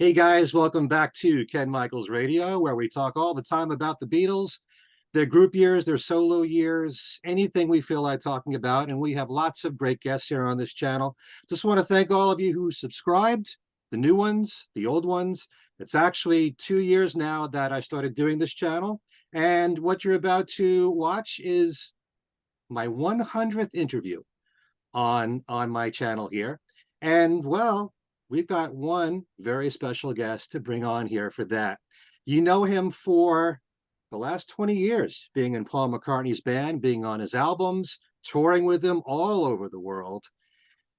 Hey guys, welcome back to Ken Michaels Radio, where we talk all the time about the Beatles, their group years, their solo years, anything we feel like talking about. And we have lots of great guests here on this channel. Just want to thank all of you who subscribed, the new ones, the old ones. It's actually 2 years now that I started doing this channel. And what you're about to watch is my 100th interview on my channel here. And well, we've got one very special guest to bring on here for that. You know him for the last 20 years, being in Paul McCartney's band, being on his albums, touring with him all over the world.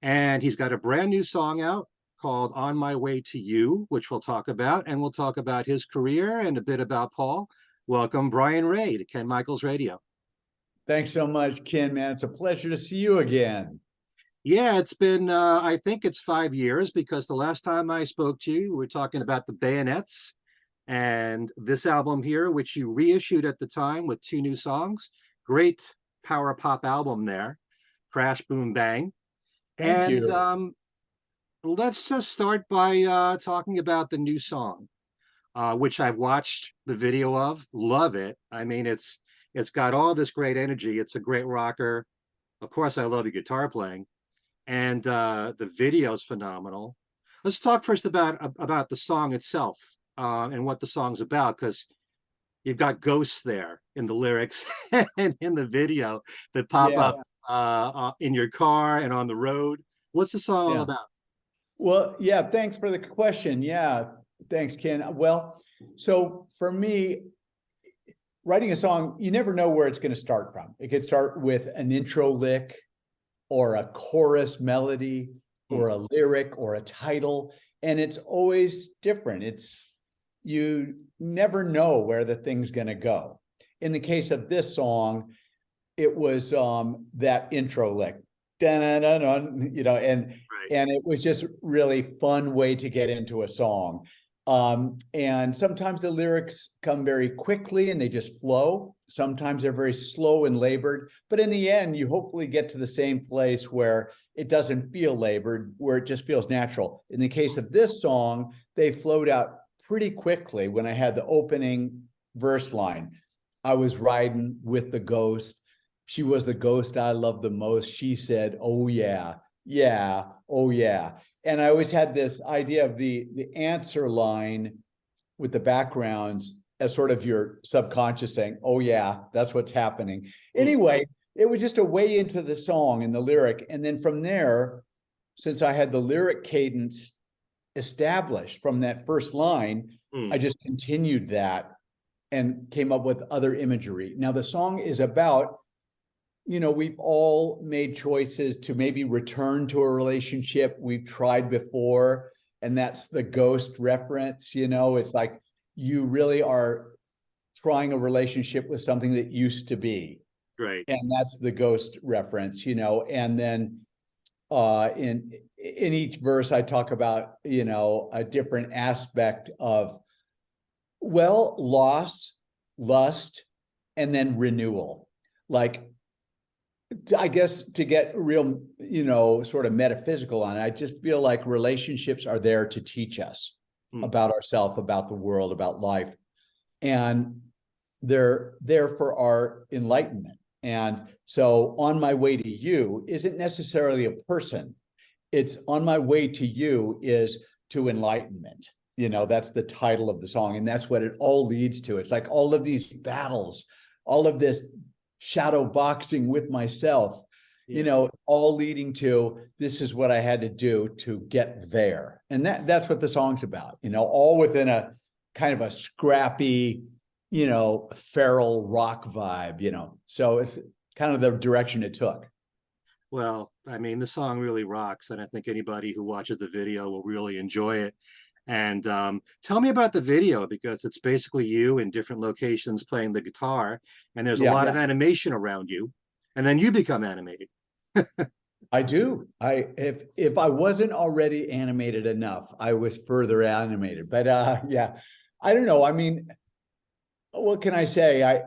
And he's got a brand new song out called On My Way to You, which we'll talk about. And we'll talk about his career and a bit about Paul. Welcome, Brian Ray, to Ken Michaels Radio. Thanks so much, Ken, man. It's a pleasure to see you again. Yeah, it's been, I think it's 5 years, because the last time I spoke to you, we were talking about the Bayonets and this album here, which you reissued at the time with 2 new songs. Great power pop album there, Crash, Boom, Bang. Thank And you. let's just start by talking about the new song, which I've watched the video of. Love it. I mean, it's got all this great energy. It's a great rocker. Of course, I love the guitar playing. And the video is phenomenal. Let's talk first about the song itself, and what the song's about, because you've got ghosts there in the lyrics and in the video that pop Yeah, up in your car and on the road. What's the song all yeah. about? Well, yeah, thanks for the question. Yeah, thanks, Ken. Well, so for me, writing a song, you never know where it's going to start from. It could start with an intro lick or a chorus melody or a lyric or a title, and it's always different. You never know where the thing's going to go. In the case of this song, it was that intro lick, and Right. and it was just really fun way to get into a song. And sometimes the lyrics come very quickly and they just flow. Sometimes they're very slow and labored, but in the end, you hopefully get to the same place where it doesn't feel labored, where it just feels natural. In the case of this song, they flowed out pretty quickly. When I had the opening verse line, I was riding with the ghost. She was the ghost I loved the most. She said, oh yeah, yeah, oh yeah. And I always had this idea of the answer line with the backgrounds as sort of your subconscious saying, oh yeah, that's what's happening. Anyway, it was just a way into the song and the lyric. And then from there, since I had the lyric cadence established from that first line, I just continued that and came up with other imagery. Now the song is about, we've all made choices to maybe return to a relationship we've tried before. And that's the ghost reference. It's like you really are trying a relationship with something that used to be. Right. And that's the ghost reference, and then in each verse I talk about, a different aspect of, well, loss, lust, and then renewal. Like, I guess to get real, sort of metaphysical on it, I just feel like relationships are there to teach us about ourselves, about the world, about life. And they're there for our enlightenment. And so On My Way to You isn't necessarily a person. It's On My Way to You is to enlightenment. That's the title of the song. And that's what it all leads to. It's like all of these battles, all of this shadow boxing with myself, all leading to, this is what I had to do to get there. And that's what the song's about, all within a kind of a scrappy, feral rock vibe, so it's kind of the direction it took. Well, I mean, the song really rocks, and I think anybody who watches the video will really enjoy it. And tell me about the video, because it's basically you in different locations playing the guitar, and there's a lot of animation around you, and then you become animated. I do. If I wasn't already animated enough, I was further animated. But yeah, I don't know. I mean, what can I say?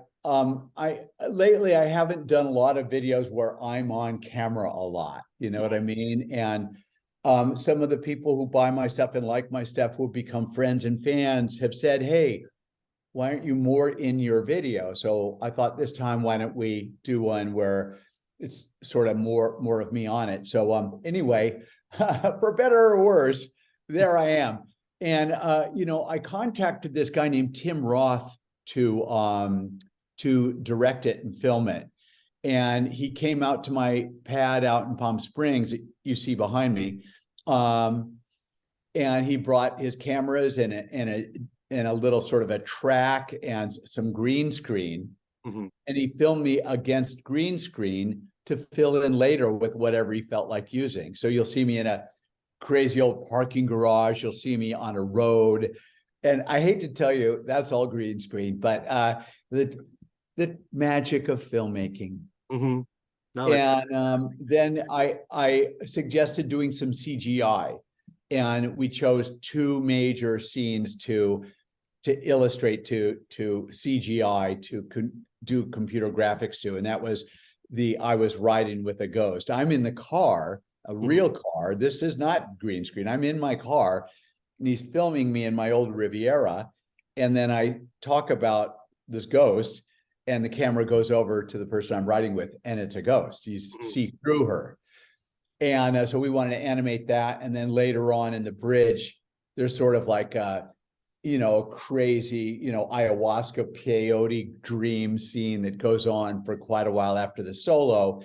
Lately I haven't done a lot of videos where I'm on camera a lot. You know what I mean? And Some of the people who buy my stuff and like my stuff who become friends and fans have said, hey, why aren't you more in your video? So I thought this time, why don't we do one where it's sort of more of me on it. So anyway, for better or worse, there I am. And I contacted this guy named Tim Roth to direct it and film it. And he came out to my pad out in Palm Springs that you see behind me. And he brought his cameras and a little sort of a track and some green screen. Mm-hmm. And he filmed me against green screen to fill in later with whatever he felt like using. So you'll see me in a crazy old parking garage. You'll see me on a road. And I hate to tell you, that's all green screen, but the magic of filmmaking. Mm-hmm. No, and then I suggested doing some CGI. And we chose two major scenes to illustrate to CGI to do computer graphics to, and that was I was riding with a ghost. I'm in the car, a real car. This is not green screen. I'm in my car, and he's filming me in my old Riviera, and then I talk about this ghost, and the camera goes over to the person I'm riding with, and it's a ghost. You see through her. And so we wanted to animate that. And then later on in the bridge, there's sort of like a crazy, ayahuasca peyote dream scene that goes on for quite a while after the solo.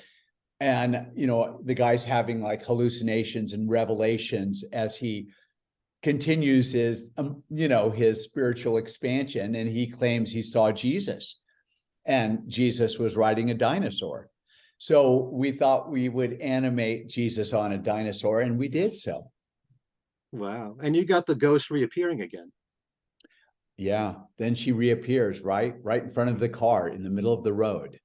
And, the guy's having like hallucinations and revelations as he continues his, his spiritual expansion. And he claims he saw Jesus, and Jesus was riding a dinosaur. So we thought we would animate Jesus on a dinosaur, and we did so. Wow. And you got the ghost reappearing again. Yeah. Then she reappears right in front of the car in the middle of the road.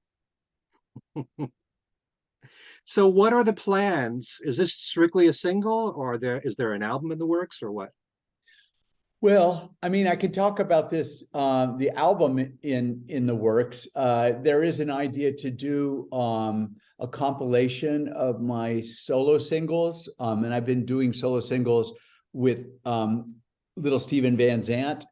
So what are the plans? Is this strictly a single, or is there an album in the works, or what? Well, I mean, I could talk about this, the album in the works. There is an idea to do a compilation of my solo singles. And I've been doing solo singles with little Steven Van Zandt.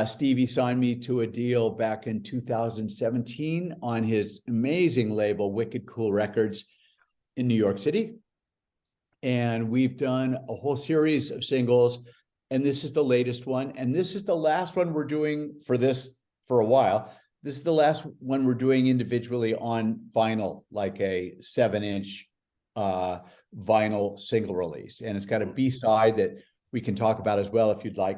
Stevie signed me to a deal back in 2017 on his amazing label, Wicked Cool Records in New York City. And we've done a whole series of singles. And this is the latest one. And this is the last one we're doing for a while. This is the last one we're doing individually on vinyl, like a 7-inch vinyl single release. And it's got a B-side that we can talk about as well if you'd like.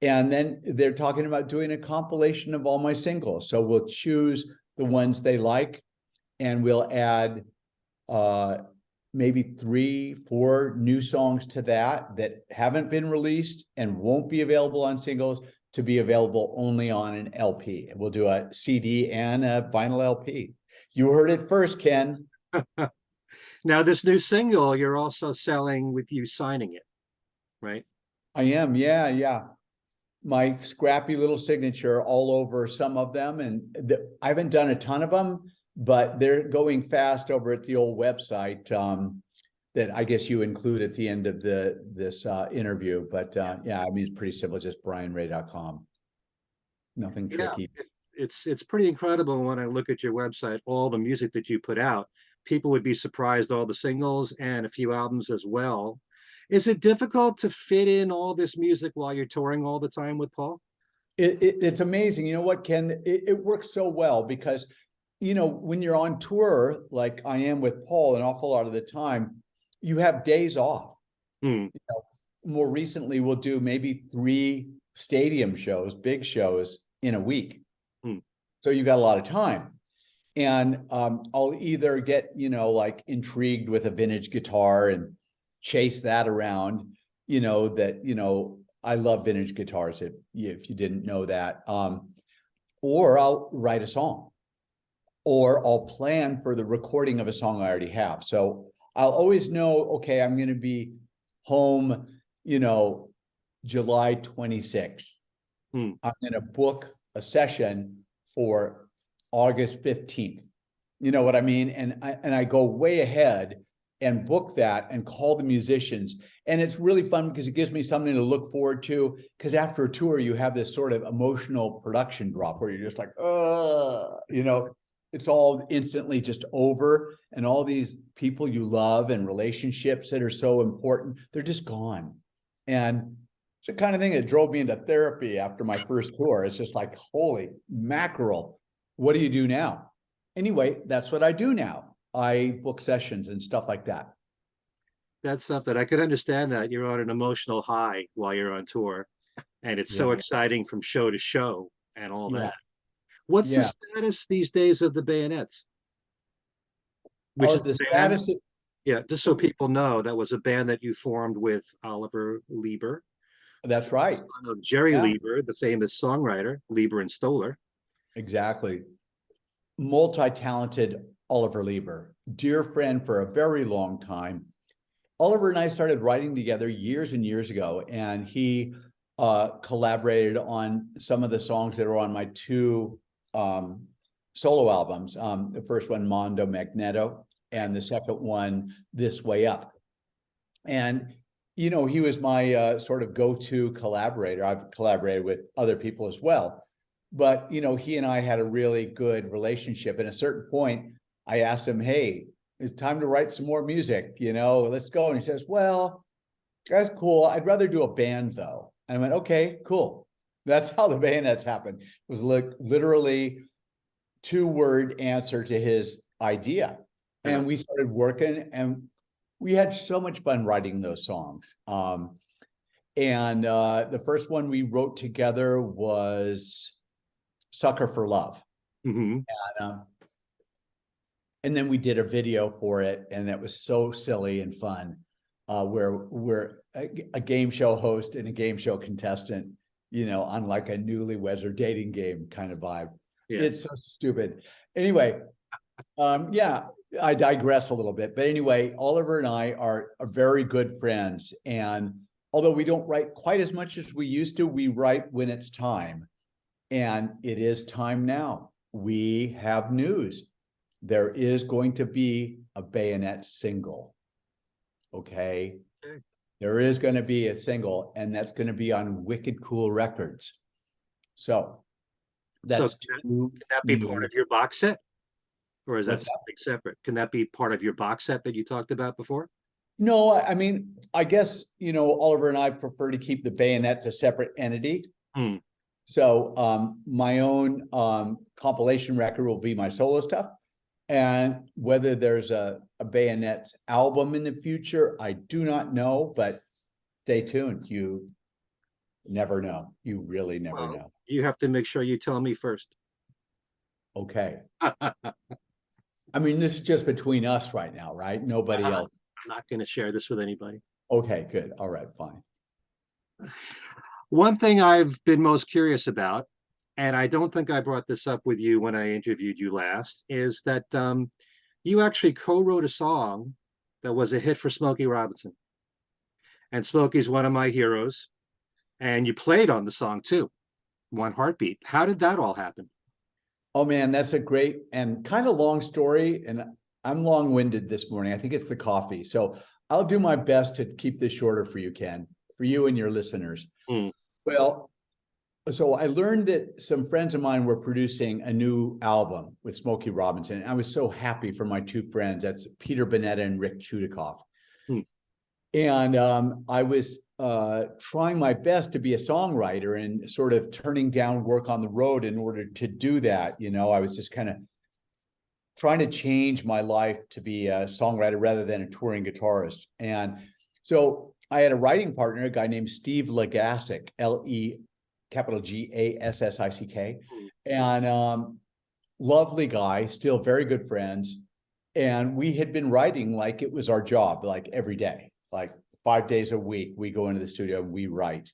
And then they're talking about doing a compilation of all my singles. So we'll choose the ones they like, and we'll add maybe 3-4 new songs to that haven't been released and won't be available on singles, to be available only on an LP. We'll do a CD and a vinyl LP. You heard it first, Ken. Now, this new single, you're also selling with you signing it, right? I am, yeah. My scrappy little signature all over some of them. And I haven't done a ton of them, but they're going fast over at the old website that I guess you include at the end of this interview. But yeah, I mean, it's pretty simple, just brianray.com. Nothing tricky. Yeah, it's pretty incredible when I look at your website, all the music that you put out. People would be surprised, all the singles and a few albums as well. Is it difficult to fit in all this music while you're touring all the time with Paul? It's amazing. You know what, Ken? It works so well because, when you're on tour, like I am with Paul an awful lot of the time, you have days off. More recently, we'll do maybe 3 stadium shows, big shows in a week. So you got a lot of time. And I'll either get, like intrigued with a vintage guitar and chase that around, I love vintage guitars if you didn't know that. Or I'll write a song, or I'll plan for the recording of a song I already have. So I'll always know, okay, I'm going to be home, July 26th. I'm going to book a session for August 15th. You know what I mean? And I go way ahead and book that and call the musicians. And it's really fun because it gives me something to look forward to. Because after a tour, you have this sort of emotional production drop where you're just like, you know, it's all instantly just over. And all these people you love and relationships that are so important, they're just gone. And it's the kind of thing that drove me into therapy after my first tour. It's just like, holy mackerel, what do you do now? Anyway, that's what I do now. I book sessions and stuff like that. That's something I could understand, that you're on an emotional high while you're on tour, and it's so Yeah. exciting from show to show and all Yeah. that. What's the Yeah. status these days of the Bayonets? Which Oh, is the the band? status. Yeah, just so people know, that was a band that you formed with Oliver Lieber, That's right. son of Jerry Yeah. Lieber, the famous songwriter, Lieber and Stoller. Exactly. Multi-talented Oliver Lieber, dear friend for a very long time. Oliver and I started writing together years and years ago, and he collaborated on some of the songs that are on my two solo albums. The first one, Mondo Magneto, and the second one, This Way Up. And, you know, he was my sort of go-to collaborator. I've collaborated with other people as well. But, you know, he and I had a really good relationship. At a certain point, I asked him, hey, it's time to write some more music, you know, let's go. And he says, well, that's cool. I'd rather do a band though. And I went, okay, cool. That's how the Bayonets happened. It was literally 2-word answer to his idea. And we started working, and we had so much fun writing those songs. And the first one we wrote together was Sucker for Love. Mm-hmm. And then we did a video for it, and that was so silly and fun, where we're a game show host and a game show contestant, you know, on like a newlyweds or dating game kind of vibe. Yeah. It's so stupid. Anyway, yeah, I digress a little bit. But anyway, Oliver and I are very good friends. And although we don't write quite as much as we used to, we write when it's time. And it is time now. We have news. There is going to be a Bayonet single. Okay. There is going to be a single, and that's going to be on Wicked Cool Records. So that's can that be part of your box set? Or is that something separate? Can that be part of your box set that you talked about before? No, I mean, I guess, you know, Oliver and I prefer to keep the Bayonets a separate entity. So my own compilation record will be my solo stuff. And whether there's a Bayonets album in the future, I do not know, but stay tuned. You never know. You really never know. You have to make sure you tell me first. Okay. I mean, this is just between us right now, right? Nobody else. I'm not going to share this with anybody. Okay, good. All right, fine. One thing I've been most curious about, and I don't think I brought this up with you when I interviewed you last, is that you actually co-wrote a song that was a hit for Smokey Robinson. And Smokey's one of my heroes. And you played on the song too, One Heartbeat. How did that all happen? Oh man, that's a great and kind of long story. And I'm long-winded this morning. I think it's the coffee. So I'll do my best to keep this shorter for you, Ken, for you and your listeners. Well, so I learned that some friends of mine were producing a new album with Smokey Robinson. I was so happy for my two friends. That's Peter Bonetta and Rick Chudikoff. And I was trying my best to be a songwriter and sort of turning down work on the road in order to do that. You know, I was just kind of trying to change my life to be a songwriter rather than a touring guitarist. And so I had a writing partner, a guy named Steve Legassick, Legassick, and lovely guy, still very good friends. And we had been writing like it was our job, like every day, like 5 days a week, we go into the studio and we write.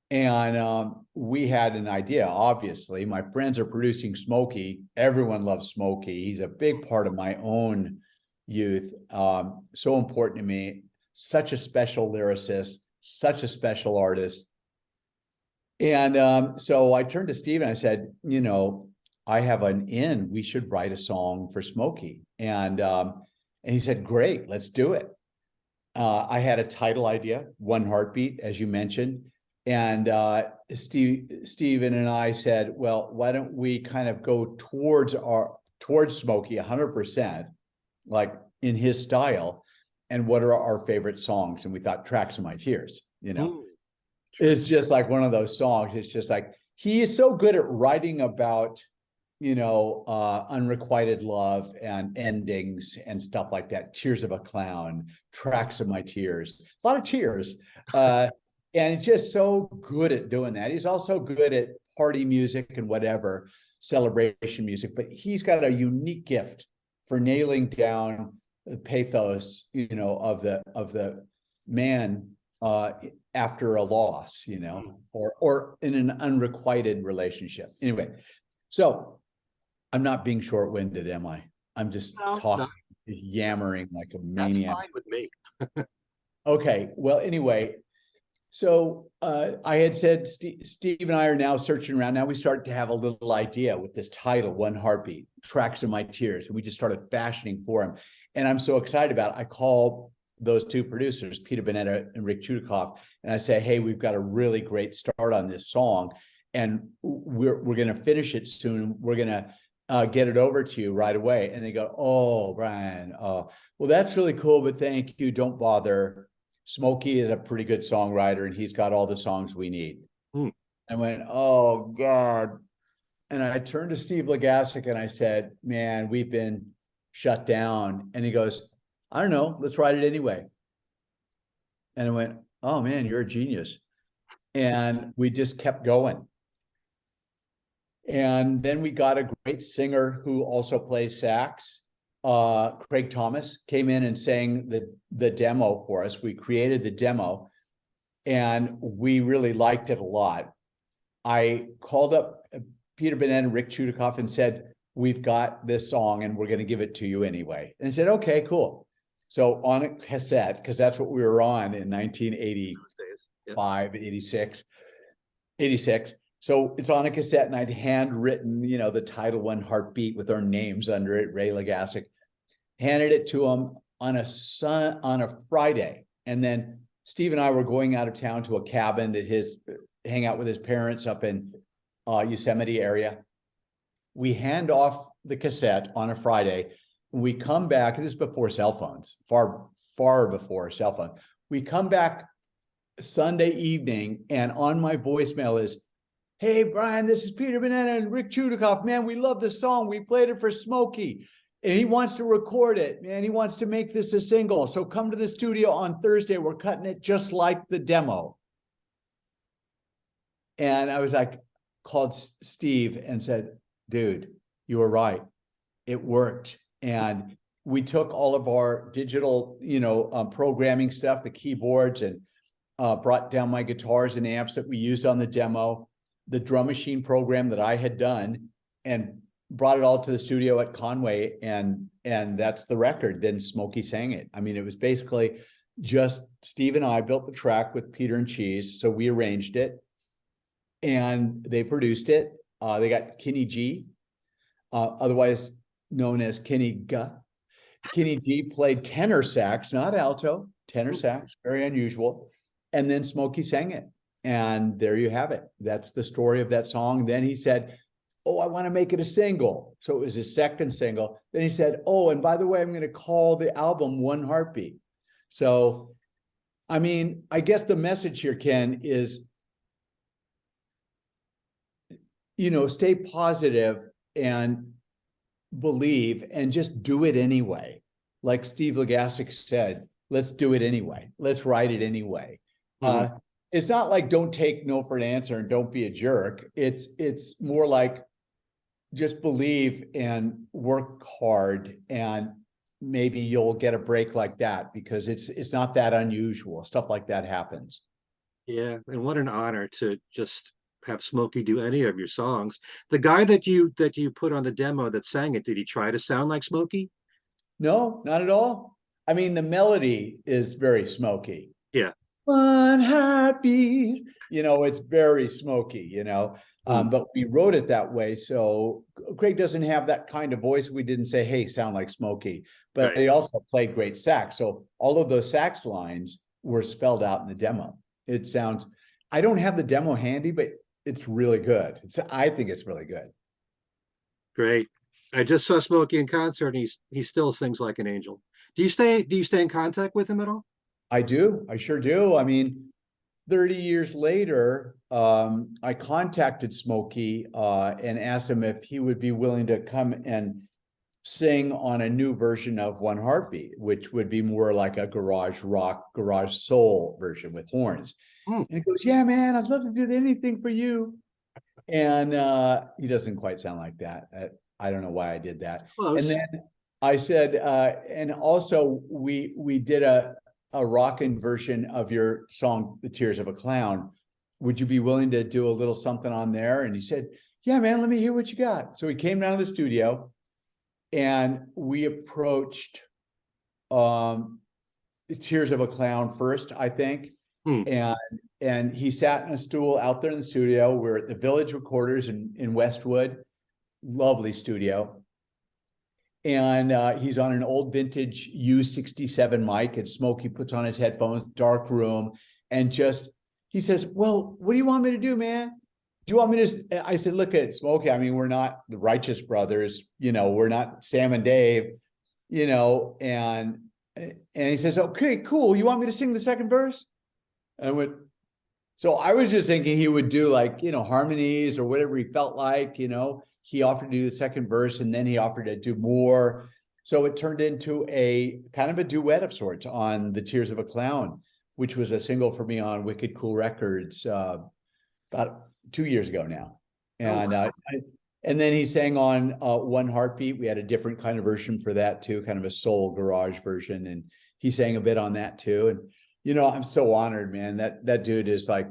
And we had an idea, obviously. My friends are producing Smokey. Everyone loves Smokey. He's a big part of my own youth. So important to me. Such a special lyricist, such a special artist. And so I turned to Steve and I said, you know, I have an in. We should write a song for Smokey. And he said, great, let's do it. I had a title idea, One Heartbeat, as you mentioned. And Steven and I said, well, why don't we kind of go towards Smokey 100%, like in his style, and what are our favorite songs? And we thought Tracks of My Tears, It's just like one of those songs. It's just like, he is so good at writing about, unrequited love and endings and stuff like that. Tears of a Clown, Tracks of My Tears, a lot of tears. And he's just so good at doing that. He's also good at party music and whatever, celebration music, but he's got a unique gift for nailing down the pathos, of the man after a loss, or in an unrequited relationship. Anyway, so I'm not being short-winded, am I? I'm just talking, yammering like a maniac. That's fine with me. Okay, well, anyway, so I had said Steve and I are now searching around. Now we start to have a little idea with this title, One Heartbeat, Tracks of My Tears. And we just started fashioning for him. And I'm so excited about it. I call those two producers, Peter Bonetta and Rick Chudikoff, and I say, hey, we've got a really great start on this song. And we're going to finish it soon. We're going to get it over to you right away. And they go, oh, Brian, well, that's really cool, but thank you. Don't bother. Smokey is a pretty good songwriter, and he's got all the songs we need. I went, oh, God. And I turned to Steve Legasic and I said, man, we've been shut down. And he goes, I don't know, let's write it anyway. And I went, oh, man, you're a genius. And we just kept going. And then we got a great singer who also plays sax. Craig Thomas came in and sang the demo for us. We created the demo and we really liked it a lot. I called up Peter Bonetta and Rick Chudikoff and said, we've got this song and we're going to give it to you anyway. And they said, okay, cool. So on a cassette, because that's what we were on in 1985, 86. So it's on a cassette, and I'd handwritten, the title One Heartbeat with our names under it, Ray Legasic, handed it to him on a Friday. And then Steve and I were going out of town to a cabin hang out with his parents up in Yosemite area. We hand off the cassette on a Friday. We come back, this is before cell phones, far, far before cell phone. We come back Sunday evening, and on my voicemail is, hey, Brian, this is Peter Bonetta and Rick Chudikoff. Man, we love this song. We played it for Smokey. And he wants to record it, man. He wants to make this a single. So come to the studio on Thursday. We're cutting it just like the demo. And I was like, called Steve and said, dude, you were right. It worked. And we took all of our digital, programming stuff, the keyboards, and brought down my guitars and amps that we used on the demo, the drum machine program that I had done, and brought it all to the studio at Conway, and that's the record. Then Smokey sang it. I mean, it was basically just Steve and I built the track with Peter and Cheese. So we arranged it and they produced it. They got Kenny G, otherwise known as Kenny G. Kenny G played tenor sax, not alto, tenor sax, very unusual. And then Smokey sang it. And there you have it. That's the story of that song. Then he said, oh, I want to make it a single. So it was his second single. Then he said, oh, and by the way, I'm going to call the album One Heartbeat. So, I mean, I guess the message here, Ken, is, stay positive and believe and just do it anyway. Like Steve Legasic said, let's do it anyway. Let's write it anyway. Mm-hmm. It's not like don't take no for an answer and don't be a jerk. It's more like just believe and work hard, and maybe you'll get a break like that, because it's not that unusual. Stuff like that happens. Yeah, and what an honor to just have Smokey do any of your songs. The guy that you put on the demo that sang it, did he try to sound like Smokey? No, not at all. I mean, the melody is very Smokey. Yeah. One one heartbeat. It's very Smokey, but we wrote it that way. So Craig doesn't have that kind of voice. We didn't say, hey, sound like Smokey, but Right. he also played great sax. So all of those sax lines were spelled out in the demo. It sounds, I don't have the demo handy, but it's really good. I think it's really good. Great. I just saw Smokey in concert, and he still sings like an angel. Do you stay in contact with him at all? I do. I sure do. I mean, 30 years later, I contacted Smokey and asked him if he would be willing to come and sing on a new version of One Heartbeat, which would be more like a garage rock, garage soul version with horns. Hmm. And he goes, yeah, man, I'd love to do anything for you. And he doesn't quite sound like that. I don't know why I did that. Close. And then I said, and also we did a rockin' version of your song, The Tears of a Clown. Would you be willing to do a little something on there? And he said, yeah, man, let me hear what you got. So he came down to the studio and we approached The Tears of a Clown first, I think. And he sat in a stool out there in the studio. We're at the Village Recorders in Westwood. Lovely studio. And he's on an old vintage U67 mic, and Smokey puts on his headphones, dark room, and he says, well, what do you want me to do, man? Do you want me to? I said, look at Smokey. I mean, we're not the Righteous Brothers, we're not Sam and Dave, and he says, okay, cool. You want me to sing the second verse? And so I was just thinking he would do harmonies or whatever he felt like, He offered to do the second verse, and then he offered to do more. So it turned into a kind of a duet of sorts on The Tears of a Clown, which was a single for me on Wicked Cool Records about 2 years ago now. And wow. And then he sang on One Heartbeat. We had a different kind of version for that too, kind of a soul garage version. And he sang a bit on that too. And, I'm so honored, man. That dude is like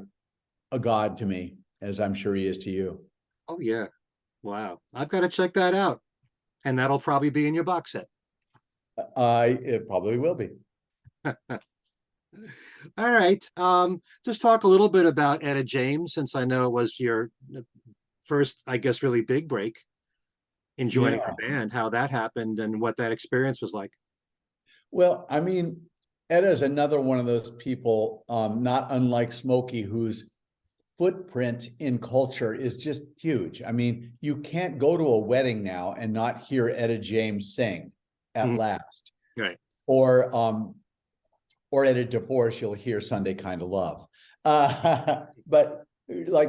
a god to me, as I'm sure he is to you. Oh, yeah. Wow. I've got to check that out. And that'll probably be in your box set. It probably will be. All right. Just talk a little bit about Etta James, since I know it was your first, I guess, really big break in joining her band, how that happened and what that experience was like. Well, I mean, Etta is another one of those people, not unlike Smokey, whose footprint in culture is just huge. I mean, you can't go to a wedding now and not hear Etta James sing at last. Right. Or at a divorce, you'll hear Sunday Kind of Love. But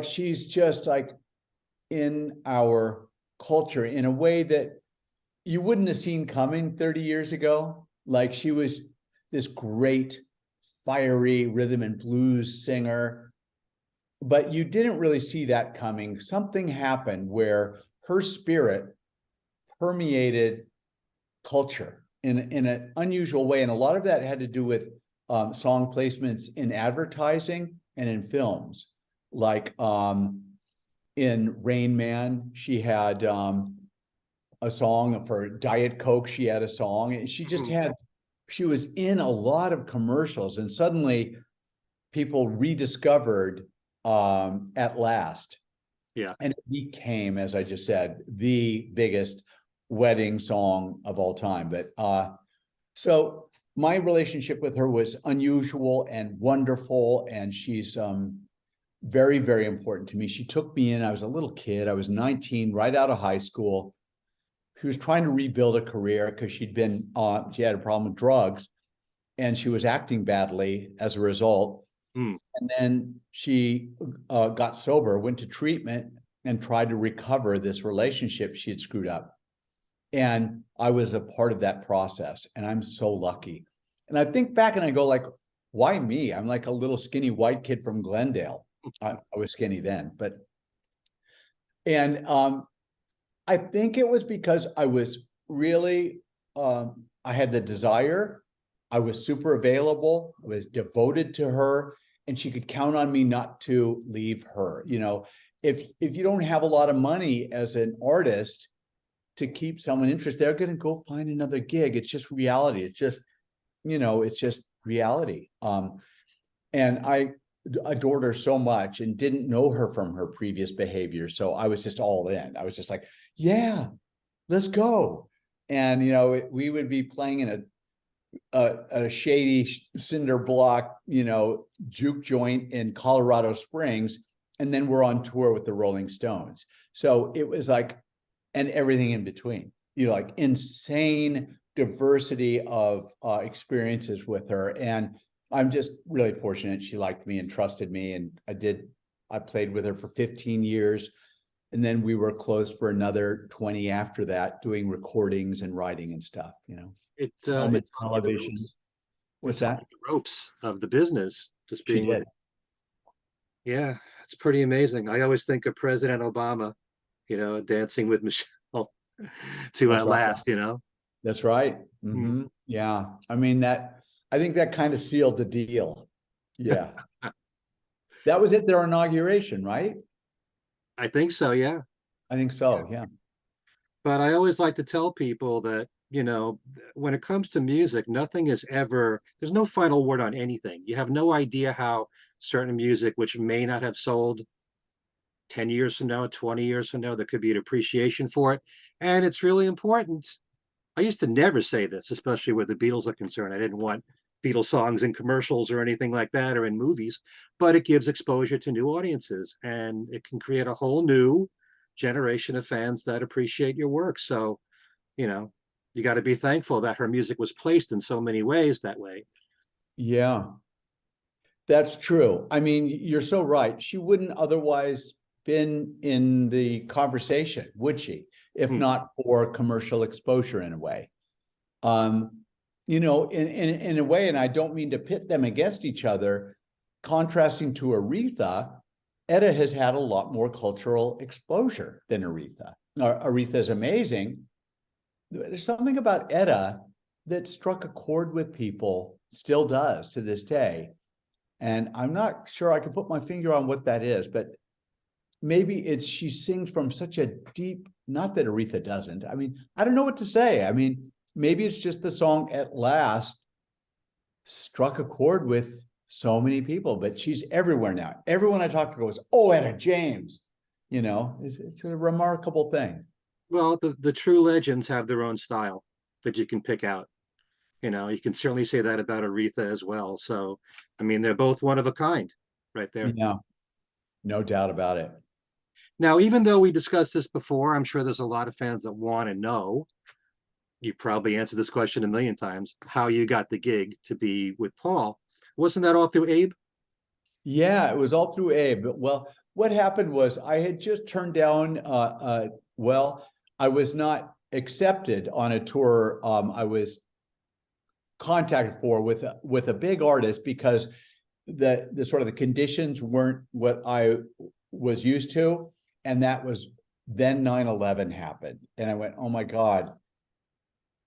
she's just in our culture in a way that you wouldn't have seen coming 30 years ago. She was this great, fiery rhythm and blues singer, but you didn't really see that coming. Something happened where her spirit permeated culture in an unusual way. And a lot of that had to do with song placements in advertising and in films. In Rain Man, she had a song for Diet Coke. She had a song, and she was in a lot of commercials, and suddenly people rediscovered At Last. Yeah. And it became, as I just said, the biggest wedding song of all time. But so my relationship with her was unusual and wonderful, and she's very, very important to me. She took me in. I was a little kid. I was 19, right out of high school. She was trying to rebuild a career because she had a problem with drugs, and she was acting badly as a result. And then she got sober, went to treatment, and tried to recover this relationship she had screwed up. And I was a part of that process, and I'm so lucky. And I think back and I go why me? I'm like a little skinny white kid from Glendale. I was skinny then, and I think it was because I was really, I had the desire. I was super available. I was devoted to her, and she could count on me not to leave her. If you don't have a lot of money as an artist to keep someone interested, they're going to go find another gig. It's just reality. It's just reality. And adored her so much and didn't know her from her previous behavior. So I was just all in. I was just like, yeah, let's go. And, you know, we would be playing in a shady cinder block, you know, juke joint in Colorado Springs. And then we're on tour with the Rolling Stones. So it was like, and everything in between, you know, like insane diversity of experiences with her. And I'm just really fortunate she liked me and trusted me. And I played with her for 15 years. And then we were close for another 20 after that, doing recordings and writing and stuff, you know. It's Television. What's that? The ropes of the business, just She being with, did. yeah, it's pretty amazing. I always think of President Obama, you know, dancing with Michelle to That's at right. last, you know. That's right. Mhm. Yeah. I mean, I think that kind of sealed the deal. Yeah. That was at their inauguration, right? I think so, yeah. I think so. Yeah. But I always like to tell people that, you know, when it comes to music, nothing is ever, there's no final word on anything. You have no idea how certain music, which may not have sold 10 years from now, 20 years from now, there could be an appreciation for it. And it's really important. I used to never say this, especially where the Beatles are concerned. I didn't want Beatles songs in commercials or anything like that or in movies, but it gives exposure to new audiences and it can create a whole new generation of fans that appreciate your work. So, you know, you got to be thankful that her music was placed in so many ways that way. Yeah. That's true. I mean, you're so right. She wouldn't otherwise been in the conversation, would she? If not for commercial exposure in a way. You know, in a way, and I don't mean to pit them against each other, contrasting to Aretha, Etta has had a lot more cultural exposure than Aretha. Aretha is amazing. There's something about Etta that struck a chord with people, still does to this day. And I'm not sure I can put my finger on what that is, but maybe it's she sings from such a deep, not that Aretha doesn't. I mean, I don't know what to say. I mean, maybe it's just the song At Last struck a chord with so many people, but she's everywhere now. Everyone I talk to goes, oh, Etta James. You know, it's a remarkable thing. Well, the true legends have their own style that you can pick out. You know, you can certainly say that about Aretha as well. So, I mean, they're both one of a kind right there. Yeah, no doubt about it. Now, even though we discussed this before, I'm sure there's a lot of fans that want to know, you probably answered this question a million times, how you got the gig to be with Paul. Wasn't that all through Abe? Yeah, it was all through Abe. What happened was I had just turned down, I was not accepted on a tour I was contacted for with a big artist because the sort of the conditions weren't what I was used to. And that was then 9/11 happened. And I went, oh my God,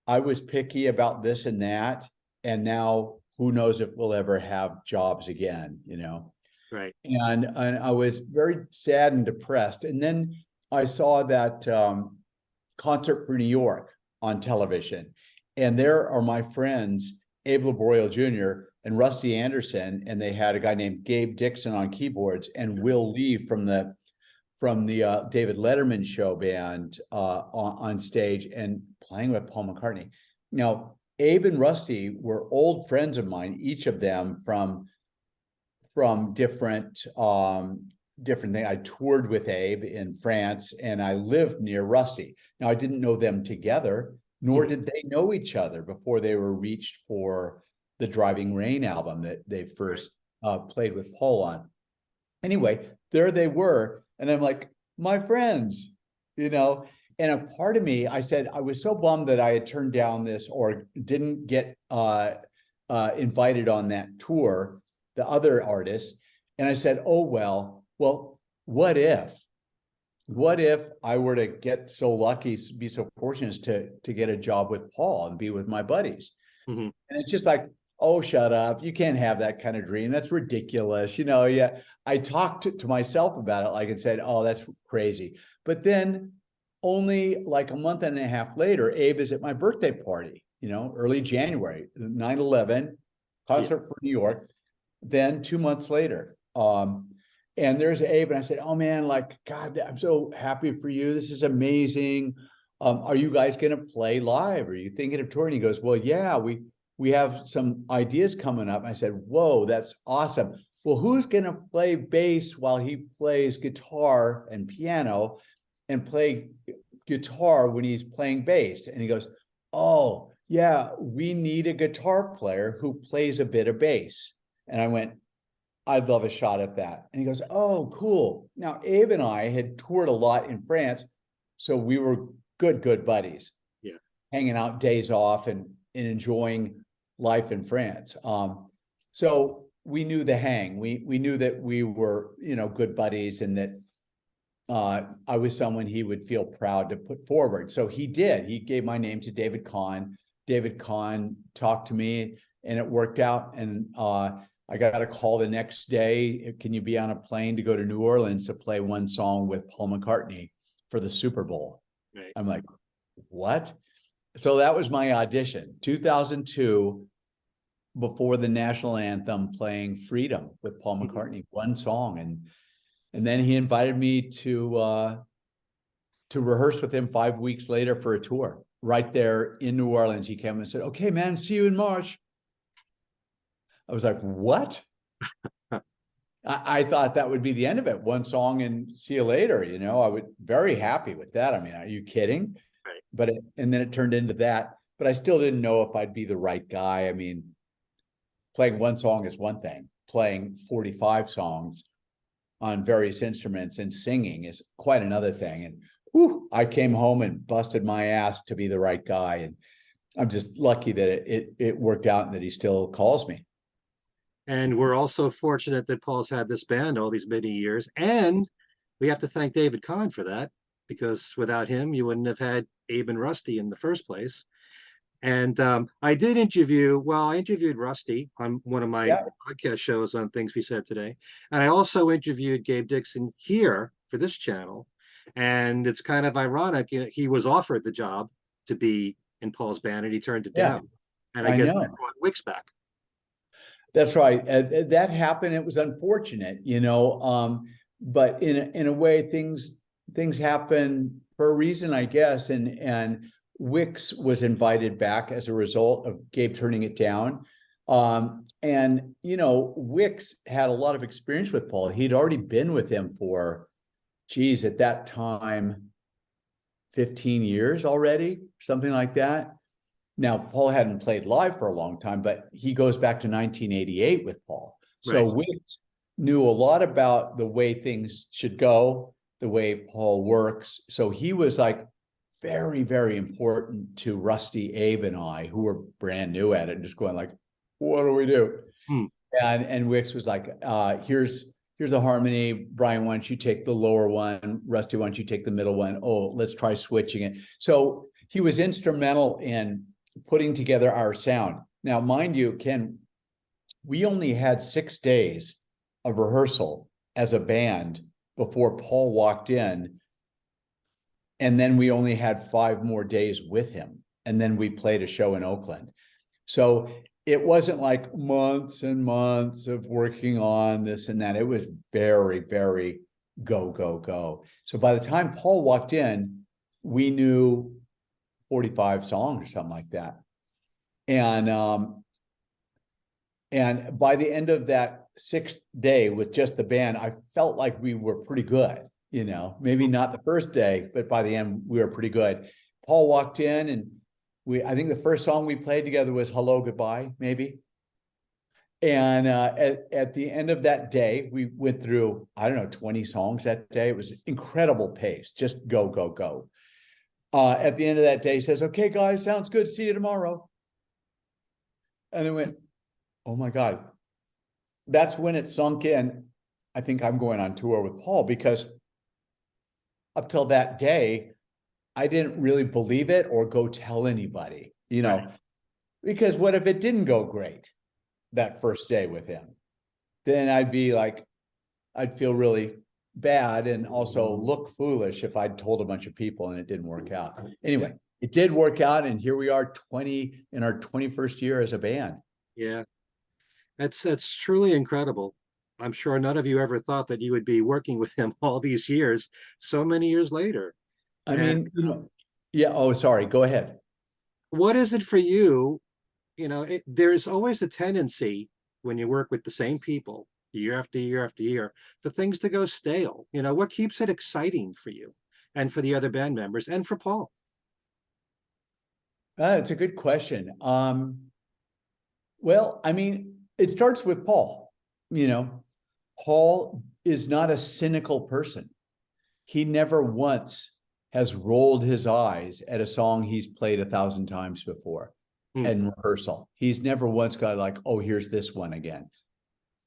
I was picky about this and that. And now who knows if we'll ever have jobs again, you know? Right. And I was very sad and depressed. And then I saw that Concert for New York on television. And there are my friends, Abe Laboriel Jr. and Rusty Anderson. And they had a guy named Gabe Dixon on keyboards and Will Lee from the David Letterman show band on stage and playing with Paul McCartney. Now, Abe and Rusty were old friends of mine, each of them from different things. I toured with Abe in France and I lived near Rusty. Now, I didn't know them together, nor did they know each other before they were reached for the Driving Rain album that they first played with Paul on. Anyway, there they were. And I'm like, my friends, you know, and a part of me, I said, I was so bummed that I had turned down this or didn't get invited on that tour, the other artist. And I said, oh, well, what if I were to get so lucky, be so fortunate to get a job with Paul and be with my buddies? And it's just like, oh, shut up. You can't have that kind of dream. That's ridiculous. You know, yeah. I talked to myself about it, like, and said, oh, that's crazy. But then only like a month and a half later, Abe is at my birthday party, you know, early January, 9/11, Concert for New York. Then 2 months later, And there's Abe, and I said, oh man, like, God, I'm so happy for you. This is amazing. Are you guys going to play live? Are you thinking of touring? He goes, well, yeah, we have some ideas coming up. I said, whoa, that's awesome. Well, who's going to play bass while he plays guitar and piano and play guitar when he's playing bass? And he goes, oh, yeah, we need a guitar player who plays a bit of bass. And I went, I'd love a shot at that. And he goes, oh, cool. Now, Abe and I had toured a lot in France, so we were good buddies. Yeah. Hanging out days off and enjoying life in France. So we knew the hang. We knew that we were, good buddies, and that I was someone he would feel proud to put forward. So he did. He gave my name to David Kahn. David Kahn talked to me, and it worked out. And I got a call the next day. Can you be on a plane to go to New Orleans to play one song with Paul McCartney for the Super Bowl? Right. I'm like, what? So that was my audition. 2002, before the national anthem, playing Freedom with Paul McCartney, one song. And then he invited me to rehearse with him 5 weeks later for a tour right there in New Orleans. He came and said, okay, man, see you in March. I was like, what? I thought that would be the end of it. One song and see you later. I was very happy with that. I mean, are you kidding? Right. And then it turned into that, but I still didn't know if I'd be the right guy. I mean, playing one song is one thing. Playing 45 songs on various instruments and singing is quite another thing. And I came home and busted my ass to be the right guy. And I'm just lucky that it worked out and that he still calls me. And we're also fortunate that Paul's had this band all these many years. And we have to thank David Kahn for that, because without him, you wouldn't have had Abe and Rusty in the first place. And I interviewed Rusty on one of my podcast shows on Things We Said Today. And I also interviewed Gabe Dixon here for this channel. And it's kind of ironic. He was offered the job to be in Paul's band, and he turned it down. And I guess they brought Wicks back. That's right. That happened. It was unfortunate, but in a way, things happen for a reason, I guess. And Wicks was invited back as a result of Gabe turning it down. And Wicks had a lot of experience with Paul. He'd already been with him for, at that time, 15 years already, something like that. Now, Paul hadn't played live for a long time, but he goes back to 1988 with Paul. So right. Wicks knew a lot about the way things should go, the way Paul works. So he was like very, very important to Rusty, Abe, and I, who were brand new at it, just going like, what do we do? And Wicks was like, here's a harmony. Brian, why don't you take the lower one? Rusty, why don't you take the middle one? Oh, let's try switching it. So he was instrumental in putting together our sound. Now, mind you, Ken, we only had 6 days of rehearsal as a band before Paul walked in. And then we only had 5 more days with him. And then we played a show in Oakland. So it wasn't like months and months of working on this and that. It was very, very go. So by the time Paul walked in, we knew 45 songs or something like that. And by the end of that 6th day with just the band, I felt like we were pretty good, maybe not the first day, but by the end we were pretty good. Paul walked in, and I think the first song we played together was Hello, Goodbye, maybe. And at the end of that day, we went through, 20 songs that day. It was incredible pace, just go. At the end of that day, he says, okay, guys, sounds good. See you tomorrow. And then went, oh my God. That's when it sunk in. I think I'm going on tour with Paul, because up till that day, I didn't really believe it or go tell anybody, right. Because what if it didn't go great that first day with him? Then I'd feel really bad and also look foolish if I'd told a bunch of people and it didn't work out. Anyway, it did work out, and here we are in our 21st year as a band. Yeah. That's truly incredible. I'm sure none of you ever thought that you would be working with him all these years, so many years later. I And mean, yeah. Oh, sorry. Go ahead. what is it for you? There's always a tendency when you work with the same people year after year after year for things to go stale. What keeps it exciting for you and for the other band members and for Paul? It's a good question. Well, I mean, it starts with Paul. Paul is not a cynical person. He never once has rolled his eyes at a song he's played 1,000 times before in rehearsal. He's never once got like, oh, here's this one again.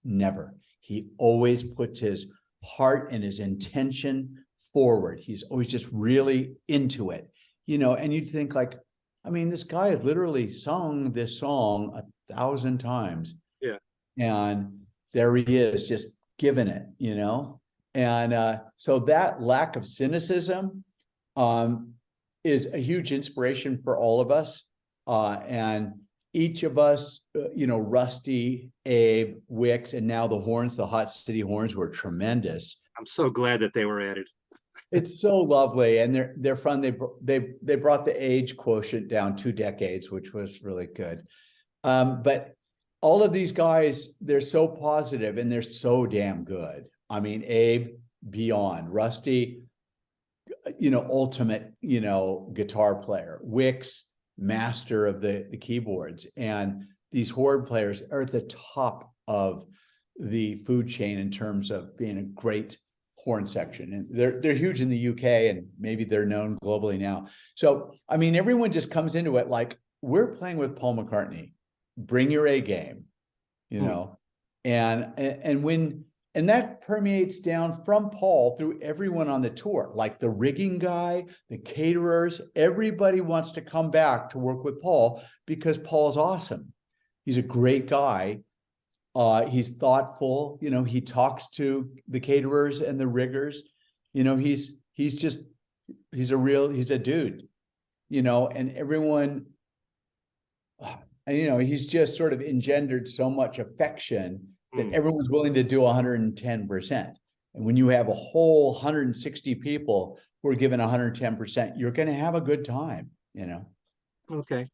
Never. He always puts his heart and his intention forward. He's always just really into it, and you'd think like, I mean, this guy has literally sung this song 1,000 times. Yeah. And there he is, just giving it, And so that lack of cynicism is a huge inspiration for all of us. And each of us, Rusty, Abe, Wicks, and now the horns, the Hot City Horns, were tremendous. I'm so glad that they were added. It's so lovely, and they're fun. They brought the age quotient down 2 decades, which was really good. But all of these guys, they're so positive and they're so damn good. I mean, Abe, beyond. Rusty, ultimate, guitar player. Wicks, master of the keyboards. And these horn players are at the top of the food chain in terms of being a great horn section. And they're huge in the UK, and maybe they're known globally now. So, I mean, everyone just comes into it like, we're playing with Paul McCartney. Bring your A game, and that permeates down from Paul through everyone on the tour, like the rigging guy, the caterers. Everybody wants to come back to work with Paul because Paul's awesome. He's a great guy. He's thoughtful. He talks to the caterers and the riggers. He's a dude. And everyone. And, he's just sort of engendered so much affection that everyone's willing to do 110%. And when you have a whole 160 people who are given 110%, you're going to have a good time, Okay.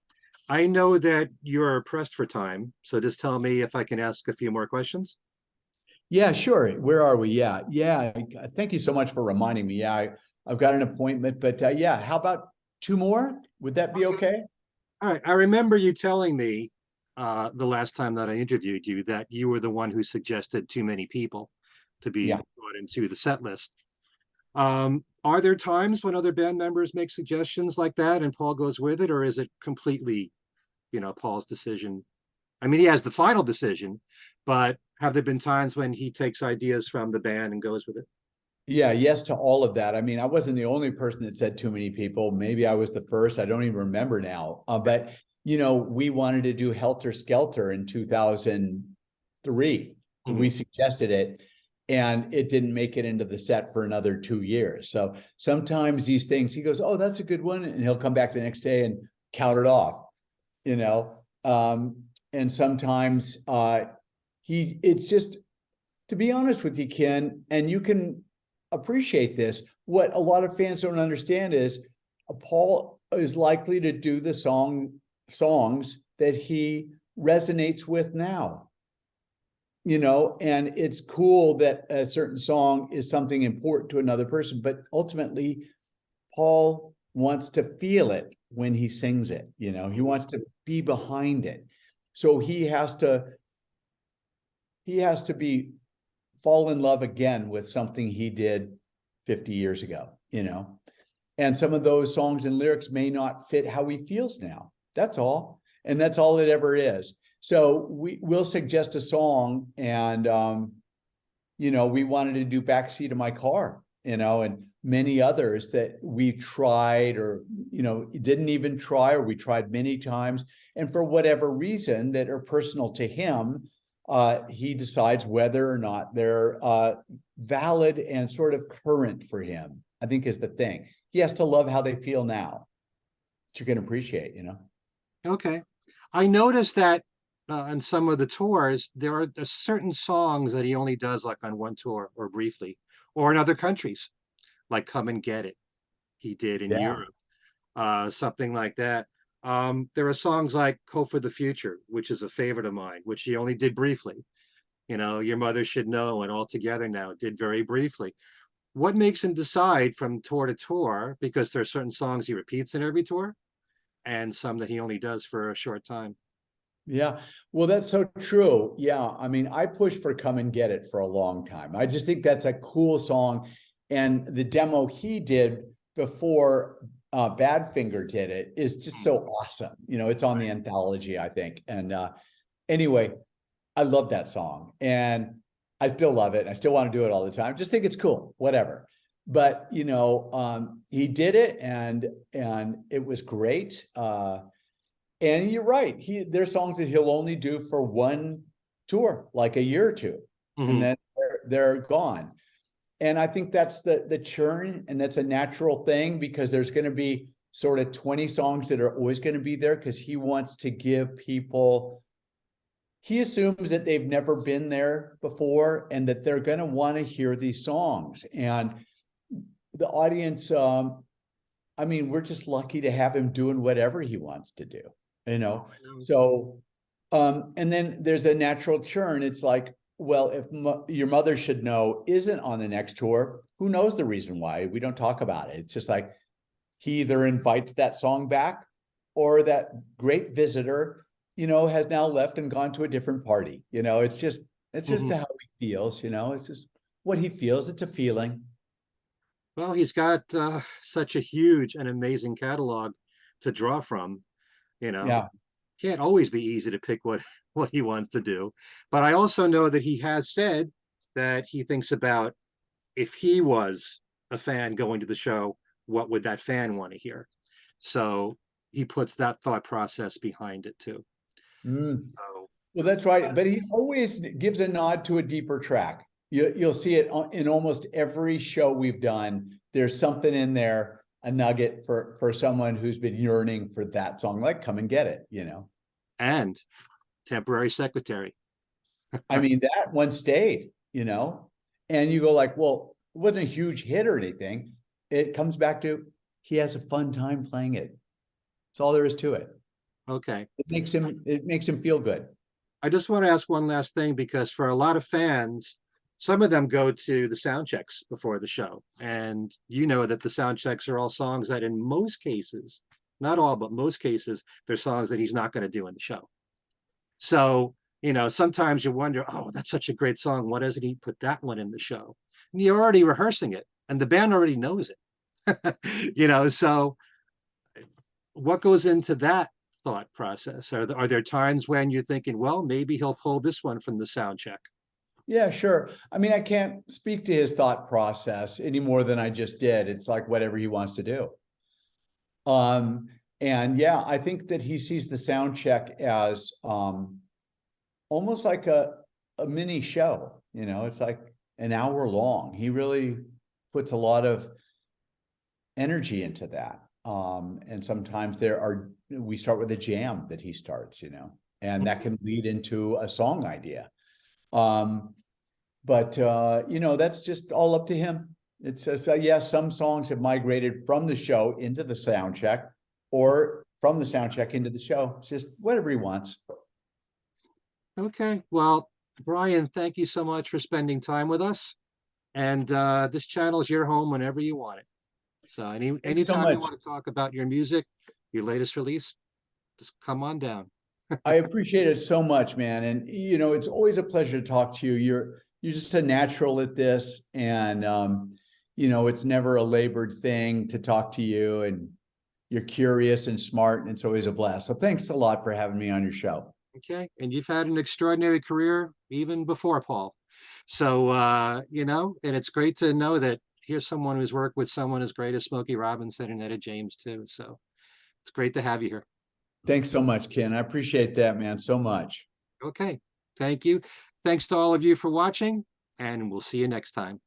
I know that you're pressed for time, so just tell me if I can ask a few more questions. Yeah, sure. Where are we? Yeah. Thank you so much for reminding me. Yeah, I've got an appointment, but yeah, how about 2 more? Would that be okay? All right. I remember you telling me the last time that I interviewed you that you were the one who suggested too many people to be brought into the set list. Are there times when other band members make suggestions like that and Paul goes with it, or is it completely, Paul's decision? I mean, he has the final decision, but have there been times when he takes ideas from the band and goes with it? Yeah, yes to all of that. I mean, I wasn't the only person that said too many people. Maybe I was the first. I don't even remember now. But, we wanted to do Helter Skelter in 2003. We suggested it, and it didn't make it into the set for another 2 years. So sometimes these things, he goes, oh, that's a good one. And he'll come back the next day and count it off, and sometimes it's just, to be honest with you, Ken, and you can appreciate this. What a lot of fans don't understand is Paul is likely to do the songs that he resonates with now, and it's cool that a certain song is something important to another person, but ultimately Paul wants to feel it when he sings it. He wants to be behind it. So he has to fall in love again with something he did 50 years ago, and some of those songs and lyrics may not fit how he feels now. That's all. And that's all it ever is. So we'll suggest a song, and, we wanted to do Backseat of My Car, and many others that we tried or, didn't even try, or we tried many times. And for whatever reason that are personal to him, he decides whether or not they're valid and sort of current for him, I think is the thing. He has to love how they feel now, which you can appreciate, Okay. I noticed that on some of the tours, there's certain songs that he only does like on one tour or briefly, or in other countries, like Come and Get It. He did in Yeah. Europe, something like that. There are songs like Hope for the Future, which is a favorite of mine, which he only did briefly. You know, Your Mother Should Know and All Together Now did very briefly. What makes him decide from tour to tour? Because there are certain songs he repeats in every tour and some that he only does for a short time. Yeah, well, that's so true. Yeah, I mean, I pushed for Come and Get It for a long time. I just think that's a cool song. And the demo he did before Badfinger did it is just so awesome. You know, it's on the anthology, I think. And anyway, I love that song. And I still love it. I still want to do it all the time. Just think it's cool, whatever. But, you know, he did it and it was great. And you're right. There's songs that he'll only do for one tour, like a year or two, and then they're gone. And I think that's the churn, and that's a natural thing because there's going to be sort of 20 songs that are always going to be there because he wants to give people. He assumes that they've never been there before and that they're going to want to hear these songs. And the audience, I mean, we're just lucky to have him doing whatever he wants to do. You know, so, and then there's a natural churn. It's like, well, if Your Mother Should Know isn't on the next tour, who knows the reason why? We don't talk about it. It's just like he either invites that song back or that great visitor, you know, has now left and gone to a different party. You know, it's just how he feels, you know, it's just what he feels. It's a feeling. Well, he's got such a huge and amazing catalog to draw from. You know, Yeah. can't always be easy to pick what he wants to do. But I also know that he has said that he thinks about if he was a fan going to the show, what would that fan want to hear? So he puts that thought process behind it too. Mm. So, Well, that's right. But he always gives a nod to a deeper track. You'll see it in almost every show we've done. There's something in there, a nugget for someone who's been yearning for that song, like Come and Get It, you know. and Temporary Secretary. I mean, that one stayed, you know, and you go like, well, it wasn't a huge hit or anything. It comes back to he has a fun time playing it. That's all there is to it. Okay. It makes him feel good. I just want to ask one last thing because for a lot of fans, some of them go to the sound checks before the show. And you know that the sound checks are all songs that in most cases, not all, but most cases, they're songs that he's not going to do in the show. So, you know, sometimes you wonder, oh, that's such a great song. Why doesn't he put that one in the show? And you're already rehearsing it and the band already knows it. You know, so what goes into that thought process? Are there times when you're thinking, well, maybe he'll pull this one from the sound check? Yeah, sure. I mean, I can't speak to his thought process any more than I just did. It's like whatever he wants to do. And yeah, I think that he sees the sound check as almost like a mini show. You know, it's like an hour long. He really puts a lot of energy into that. And sometimes we start with a jam that he starts, you know, and that can lead into a song idea. But you know, that's just all up to him. It's just, yes, some songs have migrated from the show into the sound check or from the sound check into the show. It's just whatever he wants. Okay. Well, Brian, thank you so much for spending time with us. And this channel is your home whenever you want it. So Thanks so anytime you much. want to talk about your music, your latest release, just come on down. I appreciate it so much, man. And you know, it's always a pleasure to talk to you. You're just a natural at this, and you know, it's never a labored thing to talk to you, and you're curious and smart, and it's always a blast. So thanks a lot for having me on your show. Okay. And you've had an extraordinary career even before Paul. So, you know, and it's great to know that here's someone who's worked with someone as great as Smokey Robinson and Etta James too. So it's great to have you here. Thanks so much, Ken. I appreciate that, man, so much. Okay. Thank you. Thanks to all of you for watching, and we'll see you next time.